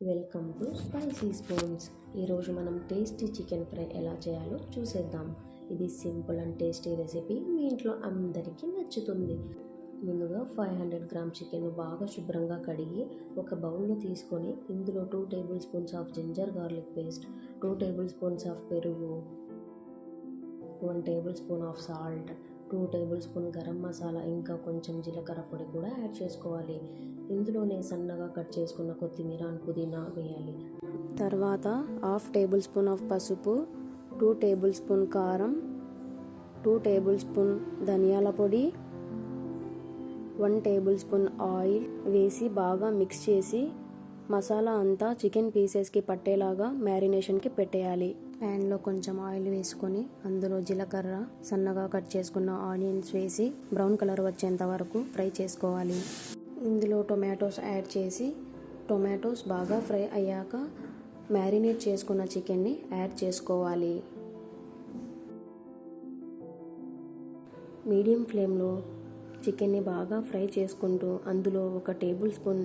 Welcome to spicy spoons. ఈరోజు మనం tasty chicken fry ఎలా చేయాలో చూసేద్దాం. ఇది సింపుల్ అండ్ టేస్టీ రెసిపీ మీ ఇంట్లో అందరికీ నచ్చుతుంది. ముందుగా 500 గ్రామ్ చికెన్ బాగా శుభ్రంగా కడిగి ఒక బౌల్లో తీసుకొని ఇందులో 2 tablespoons of ginger garlic paste, 2 tablespoons of పెరుగు, 1 tablespoon of salt, 2 tablespoon garam masala, ఇంకా కొంచెం జీలకర్ర పొడి కూడా యాడ్ చేసుకోవాలి. ఇందులోనే సన్నగా కట్ చేసుకున్న కొత్తిమీర అండ్ పుదీనా వేయాలి. తర్వాత 1/2 టేబుల్ స్పూన్ ఆఫ్ పసుపు, 2 టేబుల్ స్పూన్ కారం, 2 టేబుల్ స్పూన్ ధనియాల పొడి, 1 టేబుల్ స్పూన్ ఆయిల్ వేసి బాగా మిక్స్ చేసి మసాలా అంతా చికెన్ పీసెస్కి పట్టేలాగా మ్యారినేషన్కి పెట్టేయాలి. ప్యాన్లో కొంచెం ఆయిల్ వేసుకొని అందులో జీలకర్ర, సన్నగా కట్ చేసుకున్న ఆనియన్స్ వేసి బ్రౌన్ కలర్ వచ్చేంత వరకు ఫ్రై చేసుకోవాలి. ఇందులో టొమాటోస్ యాడ్ చేసి టొమాటోస్ బాగా ఫ్రై అయ్యాక మ్యారినేట్ చేసుకున్న చికెన్ని యాడ్ చేసుకోవాలి. మీడియం ఫ్లేమ్లో చికెన్ని బాగా ఫ్రై చేసుకుంటూ అందులో 1 టేబుల్ స్పూన్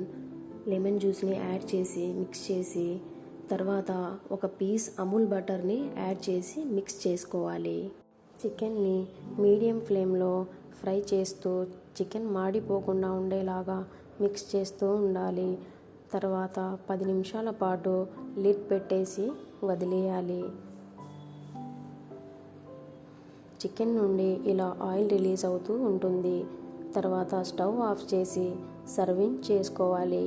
లెమన్ జ్యూస్ని యాడ్ చేసి మిక్స్ చేసి తర్వాత 1 పీస్ అమూల్ బటర్ని యాడ్ చేసి మిక్స్ చేసుకోవాలి. చికెన్ని మీడియం ఫ్లేమ్లో ఫ్రై చేస్తూ చికెన్ మాడిపోకుండా ఉండేలాగా మిక్స్ చేస్తూ ఉండాలి. తర్వాత 10 నిమిషాల పాటు లిడ్ పెట్టేసి వదిలేయాలి. చికెన్ నుండి ఇలా ఆయిల్ రిలీజ్ అవుతూ ఉంటుంది. తర్వాత స్టవ్ ఆఫ్ చేసి సర్వింగ్ చేసుకోవాలి.